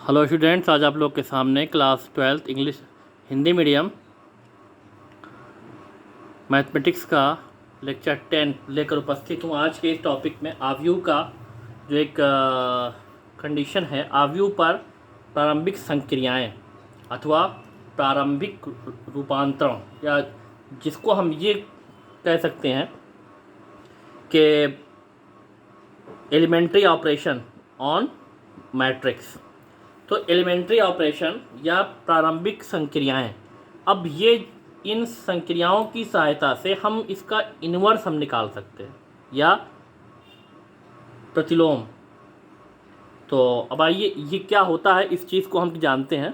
Hello students, आज आप लोग के सामने class 12 English Hindi medium mathematics का लेक्चर 10 लेकर उपस्थित हूँ। आज के इस टॉपिक में आव्यूह का जो एक कंडीशन है, आव्यूह पर प्रारंभिक संक्रियाएं अथवा प्रारंभिक रूपांतरण, या जिसको हम ये कह सकते हैं कि एलिमेंट्री ऑपरेशन ऑन मैट्रिक्स। तो एलिमेंट्री ऑपरेशन या प्रारंभिक संक्रियाएं, अब ये इन संक्रियाओं की सहायता से हम इसका इन्वर्स हम निकाल सकते हैं या प्रतिलोम। तो अब आइए ये क्या होता है इस चीज़ को हम जानते हैं।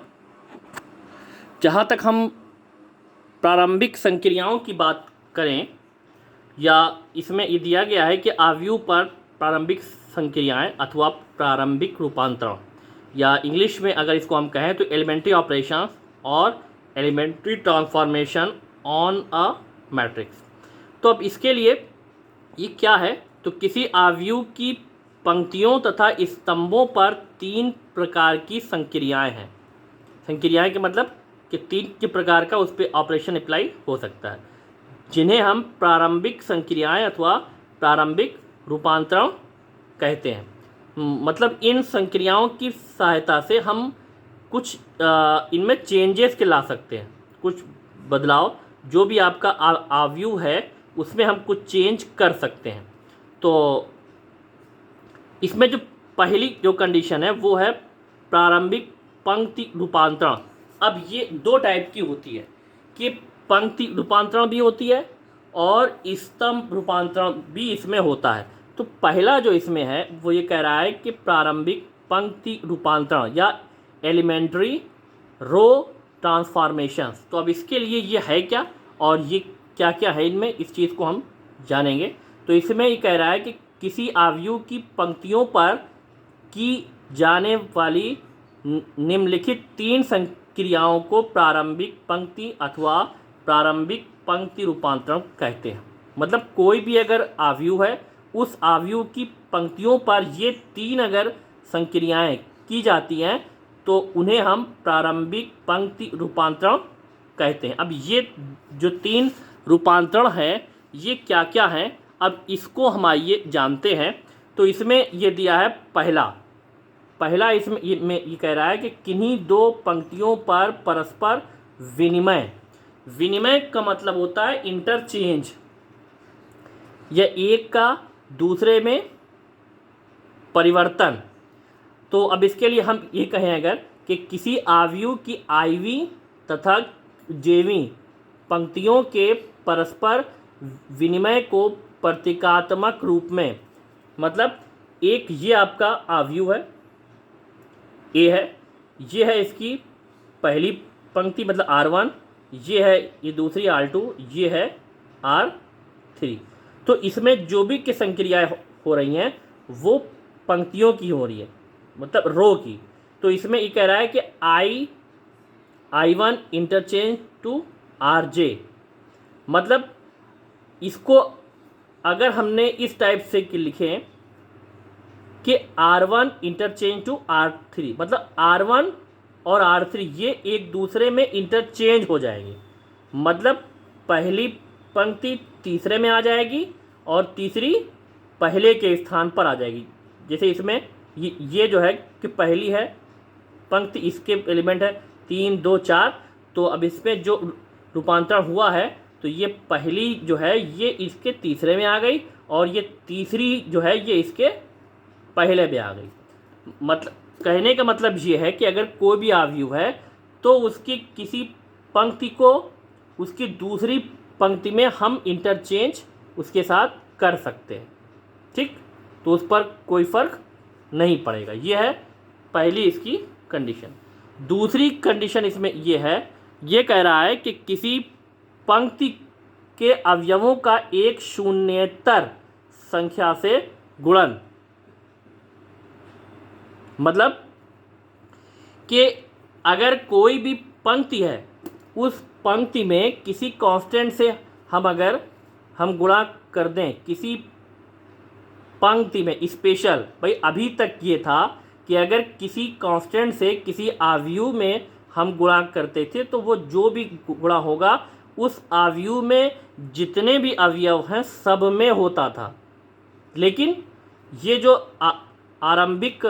जहाँ तक हम प्रारंभिक संक्रियाओं की बात करें, या इसमें ये दिया गया है कि आव्यूह पर प्रारंभिक संक्रियाएं अथवा प्रारंभिक रूपांतरण, या इंग्लिश में अगर इसको हम कहें तो एलिमेंट्री ऑपरेशन और elementary transformation on a matrix. तो अब इसके लिए ये क्या है, तो किसी आव्यूह की पंक्तियों तथा स्तंभों पर 3 प्रकार की संक्रियाएं हैं। संक्रियाएं के मतलब कि 3 के प्रकार का उस पर ऑपरेशन अप्लाई हो सकता है, जिन्हें हम प्रारंभिक संक्रियाएं अथवा प्रारंभिक रूपांतरण कहते हैं। मतलब इन संक्रियाओं की सहायता से हम कुछ इनमें चेंजेस के ला सकते हैं, कुछ बदलाव, जो भी आपका आव्यूह है उसमें हम कुछ चेंज कर सकते हैं। तो इसमें जो पहली जो कंडीशन है वो है प्रारंभिक पंक्ति रूपांतरण। अब ये 2 टाइप की होती है कि पंक्ति रूपांतरण भी होती है और स्तंभ रूपांतरण भी इसमें होता है। तो पहला जो इसमें है वो ये कह रहा है कि प्रारंभिक पंक्ति रूपांतरण या एलिमेंट्री रो ट्रांसफॉर्मेशंस। तो अब इसके लिए ये है क्या और ये क्या क्या है इनमें, इस चीज़ को हम जानेंगे। तो इसमें ये कह रहा है कि किसी आव्यूह की पंक्तियों पर की जाने वाली निम्नलिखित 3 संक्रियाओं को प्रारंभिक पंक्ति अथवा प्रारंभिक पंक्ति रूपांतरण कहते हैं। मतलब कोई भी अगर आव्यूह है, उस आव्यूह की पंक्तियों पर ये 3 अगर संक्रियाएं की जाती हैं तो उन्हें हम प्रारंभिक पंक्ति रूपांतरण कहते हैं। अब ये जो 3 रूपांतरण हैं ये क्या क्या हैं, अब इसको हम आइए जानते हैं। तो इसमें ये दिया है पहला इसमें ये कह रहा है कि किन्हीं 2 पंक्तियों पर परस्पर विनिमय का मतलब होता है इंटरचेंज, या एक का दूसरे में परिवर्तन। तो अब इसके लिए हम ये कहें अगर कि किसी आव्यूह की आईवी तथा जेवी पंक्तियों के परस्पर विनिमय को प्रतीकात्मक रूप में, मतलब एक ये आपका आव्यूह है, ए है, ये है इसकी पहली पंक्ति मतलब R1, ये है ये दूसरी R2, ये है R3। तो इसमें जो भी की संक्रियाएं हो रही हैं वो पंक्तियों की हो रही है, मतलब रो की। तो इसमें ये कह रहा है कि I1 इंटरचेंज टू RJ, मतलब इसको अगर हमने इस टाइप से लिखें कि R1 इंटरचेंज टू R3, मतलब R1 और R3 ये एक दूसरे में इंटरचेंज हो जाएंगे। मतलब पहली पंक्ति तीसरे में आ जाएगी और तीसरी पहले के स्थान पर आ जाएगी। जैसे इसमें ये जो है कि पहली है पंक्ति, इसके एलिमेंट है 3 2 4। तो अब इसमें जो रूपांतरण हुआ है तो ये पहली जो है ये इसके तीसरे में आ गई और ये तीसरी जो है ये इसके पहले में आ गई। मतलब कहने का मतलब ये है कि अगर कोई भी आव्यूह है तो उसकी किसी पंक्ति को उसकी दूसरी पंक्ति में हम इंटरचेंज उसके साथ कर सकते हैं, ठीक। तो उस पर कोई फर्क नहीं पड़ेगा। ये है पहली इसकी कंडीशन। दूसरी कंडीशन इसमें ये है, ये कह रहा है कि किसी पंक्ति के अवयवों का एक शून्येतर संख्या से गुणन, मतलब कि अगर कोई भी पंक्ति है उस पंक्ति में किसी कांस्टेंट से अगर हम गुणा कर दें किसी पंक्ति में स्पेशल, भाई अभी तक ये था कि अगर किसी कांस्टेंट से किसी आव्यूह में हम गुणा करते थे तो वो जो भी गुणा होगा उस आव्यूह में जितने भी अवयव हैं सब में होता था। लेकिन ये जो आरंभिक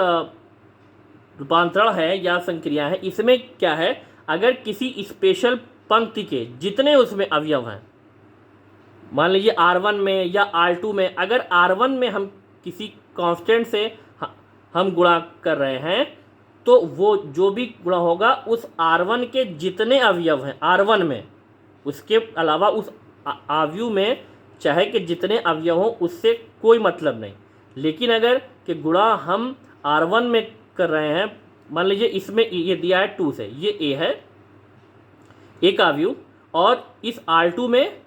रूपांतरण है या संक्रिया है, इसमें क्या है, अगर किसी स्पेशल पंक्ति के जितने उसमें अवयव हैं, मान लीजिए R1 में या R2 में, अगर R1 में हम किसी कांस्टेंट से हम गुणा कर रहे हैं तो वो जो भी गुणा होगा उस R1 के जितने अवयव हैं R1 में, उसके अलावा उस आव्यूह में चाहे कि जितने अवयव हों उससे कोई मतलब नहीं। लेकिन अगर कि गुणा हम R1 में कर रहे हैं, मान लीजिए इसमें ये दिया है 2 से, ये A है एक आव्यूह, और इस R2 में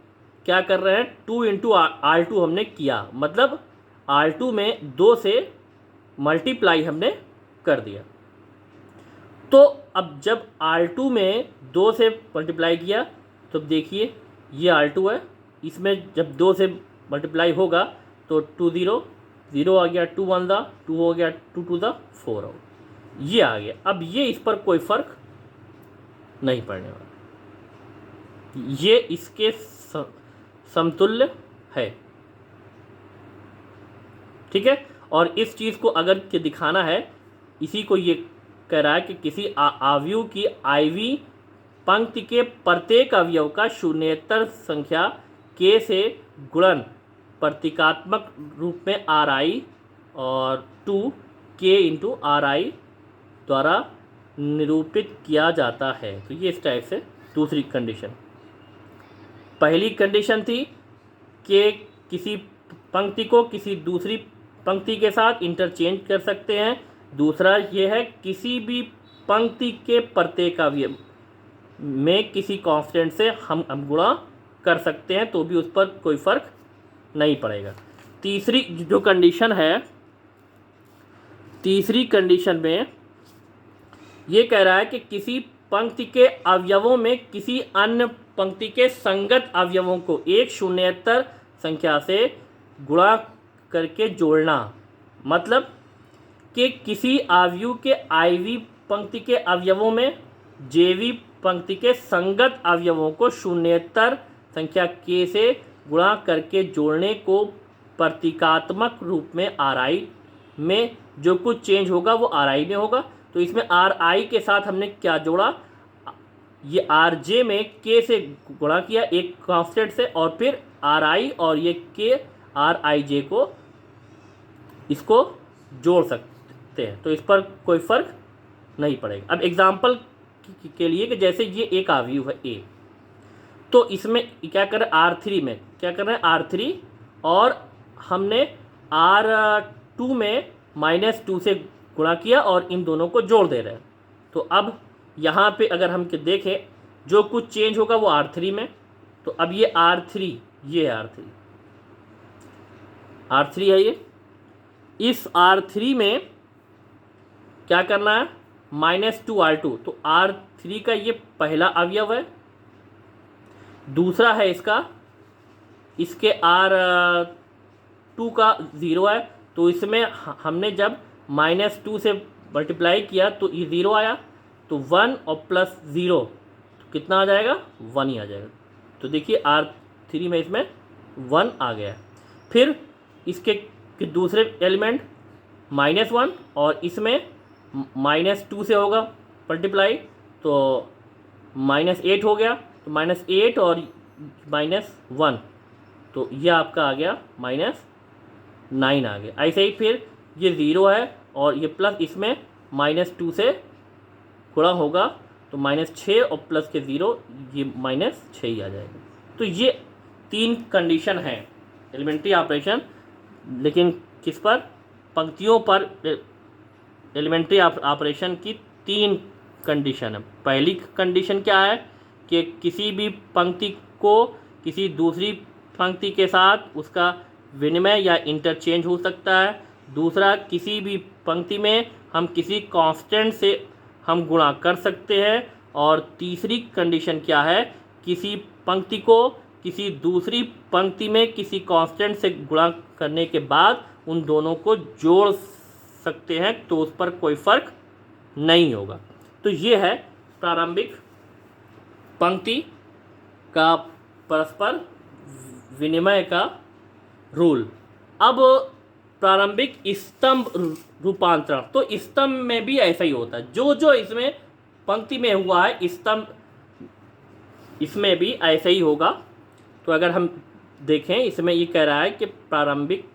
क्या कर रहे हैं, 2 इंटू R2 हमने किया, मतलब R2 में 2 से मल्टीप्लाई हमने कर दिया। तो अब जब R2 में 2 से मल्टीप्लाई किया तो देखिए ये R2 है, इसमें जब 2 से मल्टीप्लाई होगा तो 2 0 0 आ गया, 2 1 2 हो गया, 2 2 4 हो, ये आ गया। अब ये इस पर कोई फर्क नहीं पड़ने वाला, ये इसके समतुल्य है, ठीक है। और इस चीज़ को अगर के दिखाना है, इसी को ये कह रहा है कि किसी आव्यूह की IV पंक्ति के प्रत्येक अवयव का शून्येतर संख्या k से गुणन प्रतीकात्मक रूप में Ri और 2k इंटू Ri द्वारा निरूपित किया जाता है। तो ये इस टाइप से दूसरी कंडीशन। पहली कंडीशन थी कि किसी पंक्ति को किसी दूसरी पंक्ति के साथ इंटरचेंज कर सकते हैं। दूसरा ये है किसी भी पंक्ति के प्रत्येक अवयव में किसी कांस्टेंट से हम गुणा कर सकते हैं तो भी उस पर कोई फर्क नहीं पड़ेगा। तीसरी जो कंडीशन है, तीसरी कंडीशन में ये कह रहा है कि किसी पंक्ति के अवयवों में किसी अन्य पंक्ति के संगत अवयवों को एक शून्येतर संख्या से गुणा करके जोड़ना, मतलब कि किसी आव्यूह के IV पंक्ति के अवयवों में JV पंक्ति के संगत अवयवों को शून्येतर संख्या k से गुणा करके जोड़ने को प्रतीकात्मक रूप में Ri में जो कुछ चेंज होगा वो Ri में होगा। तो इसमें Ri के साथ हमने क्या जोड़ा, ये Rj में k से गुणा किया एक कांस्टेंट से, और फिर Ri और ये k Rij को इसको जोड़ सकते हैं, तो इस पर कोई फर्क नहीं पड़ेगा। अब एग्जाम्पल के लिए कि जैसे ये एक आव्यूह है A, तो इसमें क्या कर रहे हैं, R3 में क्या कर रहे हैं, R3 और हमने R2 में -2 से गुणा किया और इन दोनों को जोड़ दे रहे हैं। तो अब यहाँ पे अगर हम देखें जो कुछ चेंज होगा वो R3 में, तो अब ये R3, ये है R3 है ये, इस R3 में क्या करना है, -2 R2, तो R3 का ये पहला अवयव है। दूसरा है इसके R2 का 0 है, तो इसमें हमने जब -2 से मल्टीप्लाई किया तो ये 0 आया, तो 1 और प्लस 0 तो कितना आ जाएगा, 1 ही आ जाएगा। तो देखिए R3 में इसमें 1 आ गया। फिर इसके दूसरे एलिमेंट -1 और इसमें -2 से होगा मल्टीप्लाई, तो -8 हो गया, तो -8 और -1 तो ये आपका आ गया -9 आ गया। ऐसे ही फिर ये 0 है और ये प्लस इसमें -2 से गुणा होगा तो -6 और प्लस के 0 ये -6 ही आ जाएगा। तो ये 3 कंडीशन है एलिमेंट्री ऑपरेशन, लेकिन किस पर, पंक्तियों पर एलिमेंट्री ऑपरेशन की 3 कंडीशन है। पहली कंडीशन क्या है कि किसी भी पंक्ति को किसी दूसरी पंक्ति के साथ उसका विनिमय या इंटरचेंज हो सकता है। दूसरा, किसी भी पंक्ति में हम किसी कांस्टेंट से हम गुणा कर सकते हैं। और तीसरी कंडीशन क्या है, किसी पंक्ति को किसी दूसरी पंक्ति में किसी कांस्टेंट से गुणा करने के बाद उन दोनों को जोड़ सकते हैं तो उस पर कोई फर्क नहीं होगा। तो ये है प्रारंभिक पंक्ति का परस्पर विनिमय का रूल। अब प्रारंभिक स्तंभ रूपांतरण, तो स्तंभ में भी ऐसा ही होता है, जो जो इसमें पंक्ति में हुआ है स्तंभ इसमें भी ऐसा ही होगा। तो अगर हम देखें इसमें ये कह रहा है कि प्रारंभिक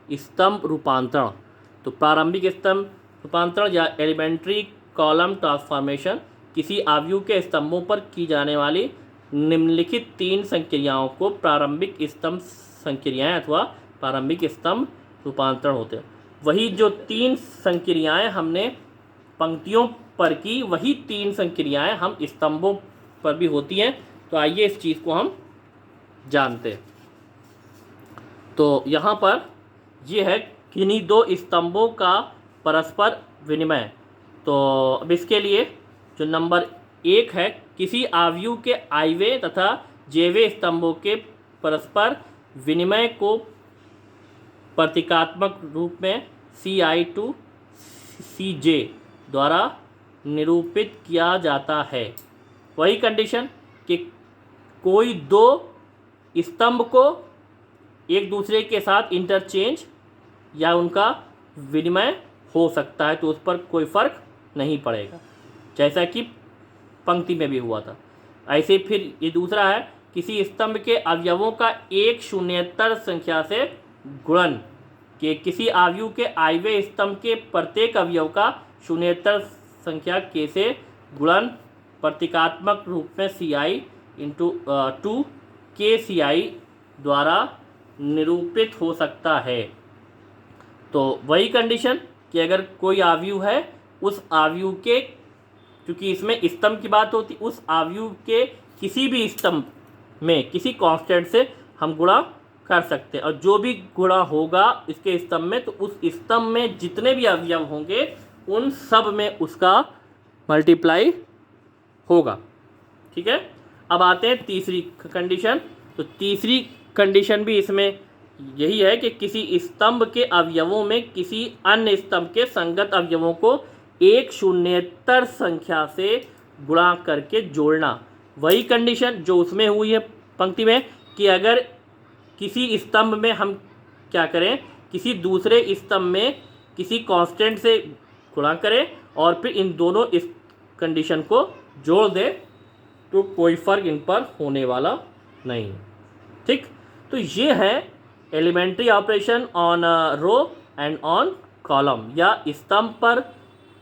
स्तंभ रूपांतरण, तो प्रारंभिक स्तंभ रूपांतरण या एलिमेंट्री कॉलम ट्रांसफॉर्मेशन किसी आव्यूह के स्तंभों पर की जाने वाली निम्नलिखित 3 संक्रियाओं को प्रारंभिक स्तंभ संक्रियाएं अथवा प्रारंभिक स्तंभ रूपांतरण होते हैं। वही जो 3 संक्रियाएं हमने पंक्तियों पर की, वही 3 संक्रियाएं हम स्तंभों पर भी होती हैं। तो आइए इस चीज़ को हम जानते हैं। तो यहाँ पर ये है किन्हीं 2 स्तंभों का परस्पर विनिमय। तो अब इसके लिए जो नंबर 1 है, किसी आव्यूह के आयवे तथा जेवे स्तंभों के परस्पर विनिमय को प्रतीकात्मक रूप में CI to CJ द्वारा निरूपित किया जाता है। वही कंडीशन कि कोई 2 स्तंभ को एक दूसरे के साथ इंटरचेंज या उनका विनिमय हो सकता है तो उस पर कोई फर्क नहीं पड़ेगा, जैसा कि पंक्ति में भी हुआ था। ऐसे फिर ये दूसरा है, किसी स्तंभ के अवयवों का एक शून्येतर संख्या से गुणन, कि किसी आव्यूह के आयवे स्तंभ के प्रत्येक अवयव का शून्येतर संख्या के से गुणन प्रतीकात्मक रूप में CI टू KCI द्वारा निरूपित हो सकता है। तो वही कंडीशन कि अगर कोई आव्यूह है, उस आव्यूह के, क्योंकि इसमें स्तंभ की बात होती, उस आव्यूह के किसी भी स्तंभ में किसी कांस्टेंट से हम गुणा कर सकते हैं, और जो भी गुणा होगा इसके स्तंभ में, तो उस स्तंभ में जितने भी अवयव होंगे उन सब में उसका मल्टीप्लाई होगा। ठीक है, अब आते हैं तीसरी कंडीशन। तो तीसरी कंडीशन भी इसमें यही है कि किसी स्तंभ के अवयवों में किसी अन्य स्तंभ के संगत अवयवों को एक शून्येतर संख्या से गुणा करके जोड़ना। वही कंडीशन जो उसमें हुई है पंक्ति में, कि अगर किसी स्तंभ में हम क्या करें, किसी दूसरे स्तंभ में किसी कांस्टेंट से गुणा करें और फिर इन दोनों इस कंडीशन को जोड़ दें, तो कोई फर्क इन पर होने वाला नहीं। ठीक, तो ये है elementary operation on row and on column, या स्तंभ पर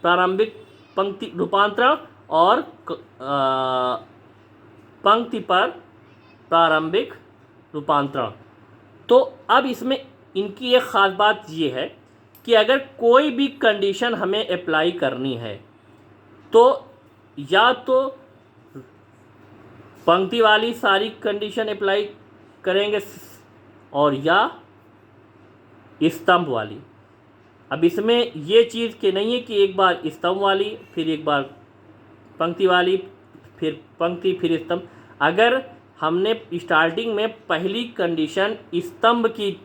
प्रारंभिक पंक्ति रूपांतरण और पंक्ति पर प्रारंभिक रूपांतरण। तो अब इसमें इनकी एक ख़ास बात ये है कि अगर कोई भी कंडीशन हमें अप्लाई करनी है, तो या तो पंक्ति वाली सारी कंडीशन अप्लाई करेंगे और या स्तंभ वाली। अब इसमें ये चीज़ कि नहीं है कि एक बार स्तंभ वाली, फिर एक बार पंक्ति वाली, फिर पंक्ति, फिर स्तंभ। अगर हमने स्टार्टिंग में पहली कंडीशन स्तंभ की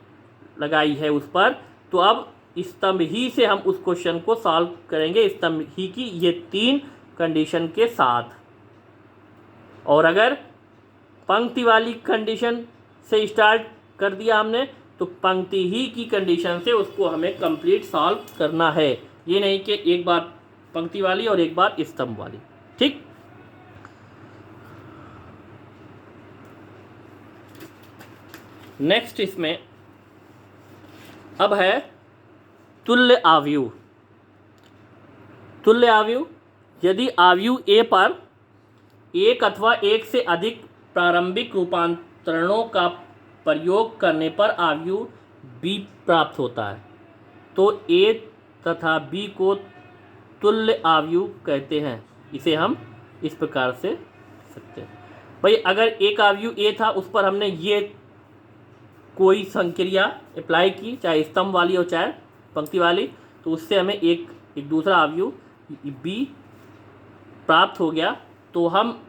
लगाई है उस पर, तो अब स्तंभ ही से हम उस क्वेश्चन को सॉल्व करेंगे, स्तंभ ही की ये 3 कंडीशन के साथ। और अगर पंक्ति वाली कंडीशन से स्टार्ट कर दिया हमने, तो पंक्ति ही की कंडीशन से उसको हमें कंप्लीट सॉल्व करना है। ये नहीं कि एक बार पंक्ति वाली और एक बार स्तंभ वाली। ठीक, नेक्स्ट इसमें अब है तुल्य आव्यूह। तुल्य आव्यूह, यदि आव्यूह A पर एक अथवा एक से अधिक प्रारंभिक रूपांतरणों का प्रयोग करने पर आव्यूह B प्राप्त होता है, तो A तथा B को तुल्य आव्यूह कहते हैं। इसे हम इस प्रकार से सकते हैं, भाई अगर एक आव्यूह A था, उस पर हमने ये कोई संक्रिया अप्लाई की, चाहे स्तंभ वाली हो चाहे पंक्ति वाली, तो उससे हमें एक दूसरा आव्यूह B प्राप्त हो गया। तो हम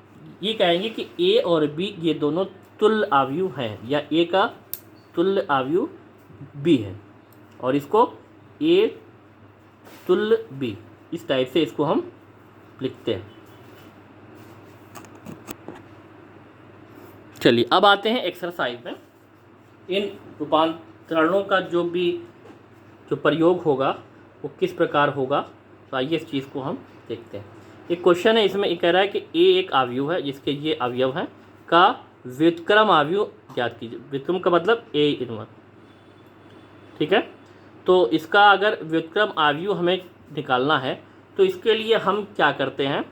ये कहेंगे कि A और B ये दोनों तुल्य आव्यूह हैं, या A का तुल्य आव्यूह B है, और इसको A तुल्य बी, इस टाइप से इसको हम लिखते हैं। चलिए अब आते हैं एक्सरसाइज में। इन रूपांतरणों का जो प्रयोग होगा वो किस प्रकार होगा, तो आइए इस चीज़ को हम देखते हैं। एक क्वेश्चन है, इसमें ये कह रहा है कि ए एक अवयव है जिसके ये अवयव हैं का व्युत्क्रम अवयव ज्ञात कीजिए। व्युत्क्रम का मतलब ए इनवर्स, ठीक है। तो इसका अगर व्युत्क्रम अवयव हमें निकालना है तो इसके लिए हम क्या करते हैं।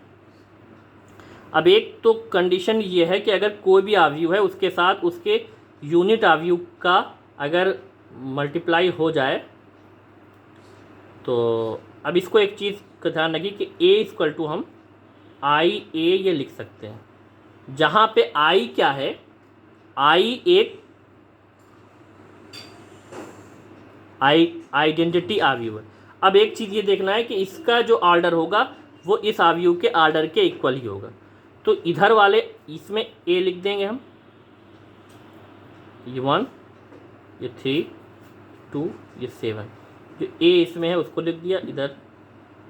अब एक तो कंडीशन ये है कि अगर कोई भी अवयव है उसके साथ उसके यूनिट अवयव का अगर मल्टीप्लाई हो जाए, तो अब इसको एक चीज़ का ध्यान रखिए कि a इक्वल टू हम आई ए ये लिख सकते हैं, जहाँ पे आई क्या है, आई एक आइडेंटिटी अवयव है। अब एक चीज़ ये देखना है कि इसका जो ऑर्डर होगा वो इस अवयव के ऑर्डर के इक्वल ही होगा। तो इधर वाले इसमें a लिख देंगे हम, ये 1, ये 3, 2, ये 7, जो a इसमें है उसको लिख दिया इधर।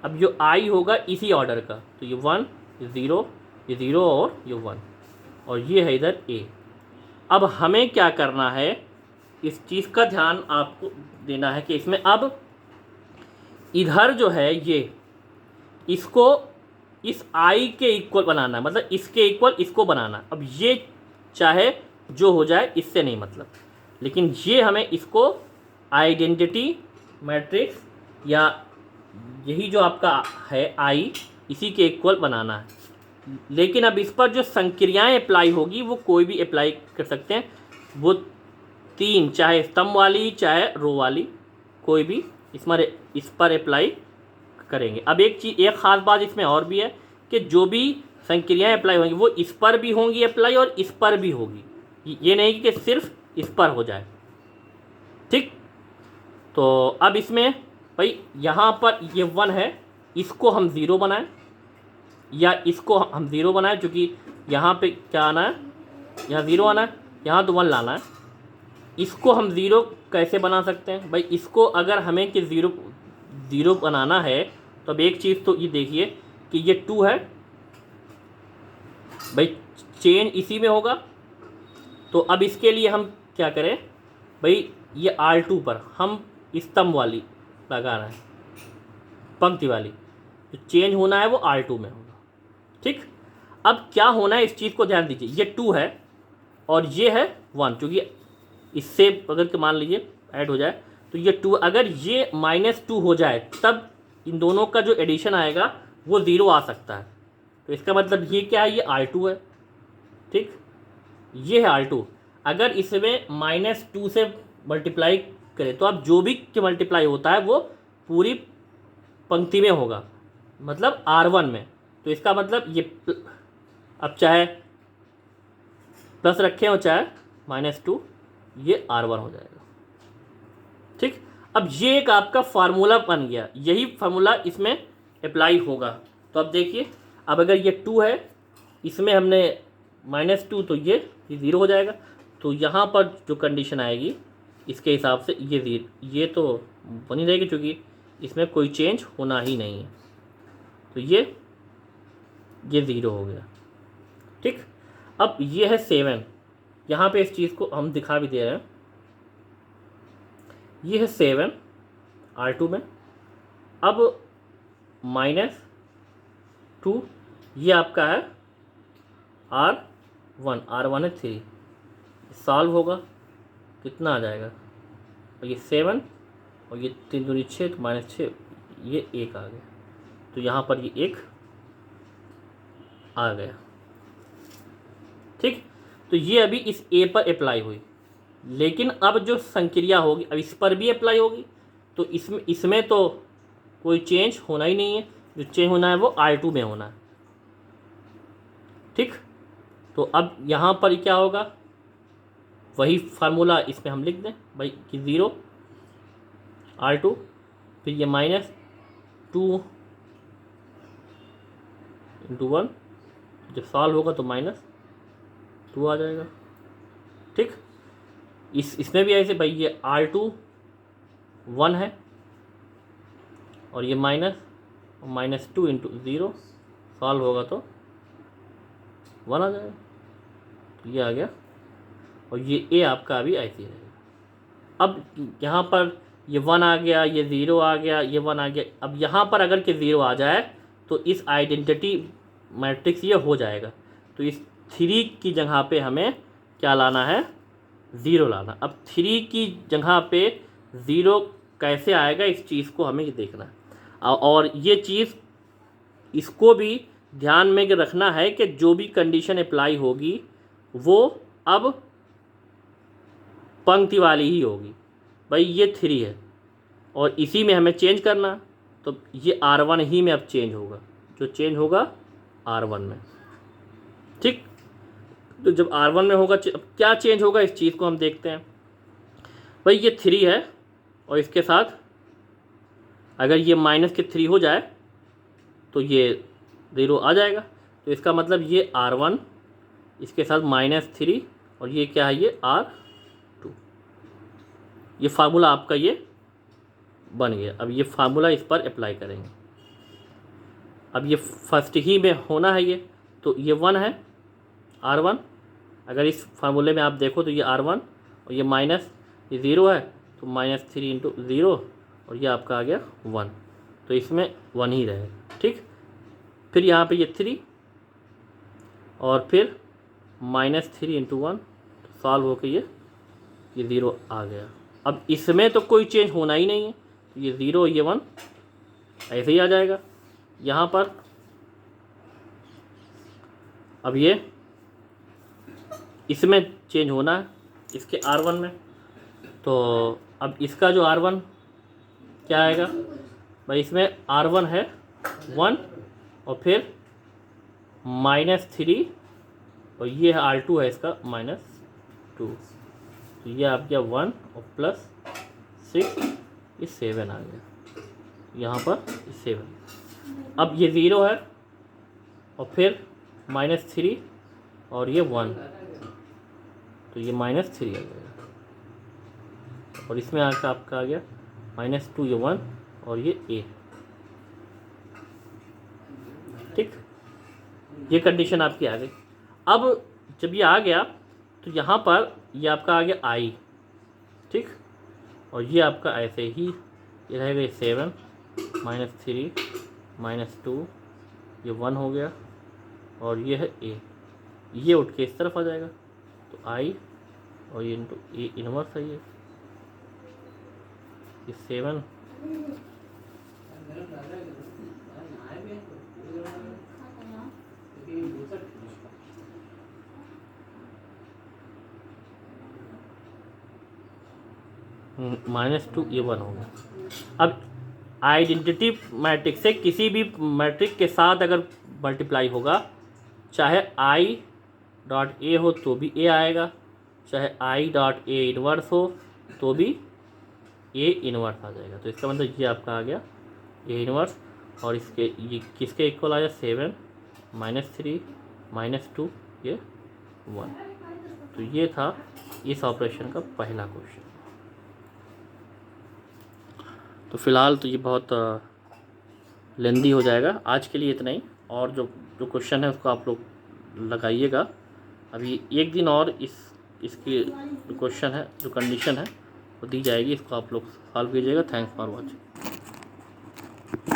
अब जो i होगा इसी ऑर्डर का, तो ये 1, ये 0, ये 0 और ये 1, और ये है इधर a। अब हमें क्या करना है, इस चीज़ का ध्यान आपको देना है कि इसमें अब इधर जो है ये इसको इस i के इक्वल बनाना है, मतलब इसके इक्वल इसको बनाना। अब ये चाहे जो हो जाए इससे नहीं मतलब, लेकिन ये हमें इसको आइडेंटिटी मैट्रिक्स या यही जो आपका है i इसी के इक्वल बनाना है। लेकिन अब इस पर जो संक्रियाएं अप्लाई होगी वो कोई भी अप्लाई कर सकते हैं, वो 3 चाहे स्तंभ वाली चाहे रो वाली कोई भी इस पर अप्लाई करेंगे। अब एक ख़ास बात इसमें और भी है कि जो भी संक्रियाएं अप्लाई होंगी वो इस पर भी होंगी अप्लाई और इस पर भी होगी, ये नहीं कि सिर्फ इस पर हो जाए, ठीक। तो अब इसमें भाई यहाँ पर ये 1 है, इसको हम 0 बनाएं या इसको हम 0 बनाएं, क्योंकि यहाँ पे क्या आना है, यहाँ 0 आना है, यहाँ तो 1 लाना है। इसको हम 0 कैसे बना सकते हैं भाई, इसको अगर हमें कि 0 बनाना है तो अब एक चीज़ तो ये देखिए कि ये 2 है भाई, चेन इसी में होगा। तो अब इसके लिए हम क्या करें भाई, ये R2 पर हम स्तंभ वाली लगा रहे हैं, पंक्ति वाली, जो चेंज होना है वो R2 में होगा, ठीक। अब क्या होना है इस चीज़ को ध्यान दीजिए, ये 2 है और ये है 1, क्योंकि इससे अगर के मान लीजिए ऐड हो जाए तो ये 2, अगर ये -2 हो जाए तब इन दोनों का जो एडिशन आएगा वो 0 आ सकता है। तो इसका मतलब ये क्या है, ये R2 है, ठीक, ये है R2। अगर इसमें -2 से मल्टीप्लाई करें तो अब जो भी मल्टीप्लाई होता है वो पूरी पंक्ति में होगा, मतलब R1 में। तो इसका मतलब ये अब चाहे प्लस रखें और चाहे -2, ये R1 हो जाएगा, ठीक। अब ये एक आपका फार्मूला बन गया, यही फार्मूला इसमें अप्लाई होगा। तो अब देखिए, अब अगर ये 2 है, इसमें हमने -2, तो ये 0 हो जाएगा। तो यहाँ पर जो कंडीशन आएगी इसके हिसाब से ये तो बनी रहेगी, क्योंकि इसमें कोई चेंज होना ही नहीं है। तो ये 0 हो गया, ठीक। अब ये है 7, यहाँ पे इस चीज़ को हम दिखा भी दे रहे हैं, ये है 7 R2 में। अब -2 ये आपका है R1 है 3, सॉल्व होगा कितना आ जाएगा, और ये 7 और ये 3 दूनी 6, तो -6, ये 1 आ गया। तो यहाँ पर ये 1 आ गया, ठीक। तो ये अभी इस A पर अप्लाई हुई, लेकिन अब जो संक्रिया होगी अब इस पर भी अप्लाई होगी। तो इसमें तो कोई चेंज होना ही नहीं है, जो चेंज होना है वो R2 में होना है, ठीक। तो अब यहाँ पर क्या होगा, वही फार्मूला इसमें हम लिख दें भाई कि 0 R2, फिर ये -2 × 1, जब सॉल्व होगा तो -2 आ जाएगा, ठीक। इसमें भी ऐसे भाई ये R2 1 है और ये माइनस, और -2 इंटू 0 सॉल्व होगा तो 1 आ जाएगा। तो ये आ गया, और ये ए आपका अभी ऐसे ही रहेगा। अब यहाँ पर ये 1 आ गया, ये 0 आ गया, ये 1 आ गया। अब यहाँ पर अगर के 0 आ जाए तो इस आइडेंटिटी मैट्रिक्स ये हो जाएगा। तो इस 3 की जगह पे हमें क्या लाना है, 0 लाना। अब 3 की जगह पे 0 कैसे आएगा, इस चीज़ को हमें देखना है। और ये चीज़ इसको भी ध्यान में रखना है कि जो भी कंडीशन अप्लाई होगी वो अब पंक्ति वाली ही होगी। भाई ये 3 है और इसी में हमें चेंज करना, तो ये R1 ही में अब चेंज होगा, जो चेंज होगा R1 में। ठीक, तो जब R1 में होगा, अब क्या चेंज होगा इस चीज़ को हम देखते हैं। भाई ये 3 है और इसके साथ अगर ये -3 हो जाए तो ये 0 आ जाएगा। तो इसका मतलब ये R1 इसके साथ -3 और ये क्या है, ये R2। ये फार्मूला आपका ये बन गया। अब ये फार्मूला इस पर अप्लाई करेंगे। अब ये फर्स्ट ही में होना है ये, तो ये 1 है R1। अगर इस फार्मूले में आप देखो तो ये R1 और ये माइनस, ये 0 है तो -3 इंटू 0 और ये आपका आ गया 1। तो इसमें 1 ही रहे। ठीक, फिर यहाँ पे ये 3 और फिर -3 इंटू 1 सॉल्व होकर ये 0 आ गया। अब इसमें तो कोई चेंज होना ही नहीं है, तो ये 0 ये 1 ऐसे ही आ जाएगा। यहाँ पर अब ये इसमें चेंज होना है, इसके R1 में। तो अब इसका जो R1 क्या आएगा, भाई इसमें R1 है 1 और फिर -3 और ये है R2 है इसका -2। तो ये आप गया 1 और +6 ये 7 आ गया, यहाँ पर 7। अब ये 0 है और फिर -3 और ये 1, तो ये -3 आ गया। और इसमें आकर आपका आ गया -2 ये 1 और ये A। ठीक, ये कंडीशन आपकी आ गई। अब जब ये आ गया तो यहाँ पर ये आपका आ गया I। ठीक, और ये आपका ऐसे ही ये रहेगा, ये 7 -3 -2 ये 1 हो गया और ये है A। ये उठ के इस तरफ आ जाएगा, तो I और ये इंटू A इनवर्स है ये 7 -2 ये 1 हो गया। अब आइडेंटिटी मैट्रिक्स से किसी भी मैट्रिक्स के साथ अगर मल्टीप्लाई होगा, चाहे I डॉट A हो तो भी A आएगा, चाहे I डॉट A इनवर्स हो तो भी A इनवर्स आ जाएगा। तो इसका मतलब ये आपका आ गया A इनवर्स, और इसके ये किसके इक्वल आया, 7 -3 -2 ये 1। तो ये था इस ऑपरेशन का पहला क्वेश्चन। तो फ़िलहाल तो ये बहुत लेंदी हो जाएगा, आज के लिए इतना ही। और जो क्वेश्चन है उसको आप लोग लगाइएगा। अभी एक दिन और इसकी जो क्वेश्चन है, जो कंडीशन है वो दी जाएगी, इसको आप लोग सॉल्व कीजिएगा। Thanks for watching.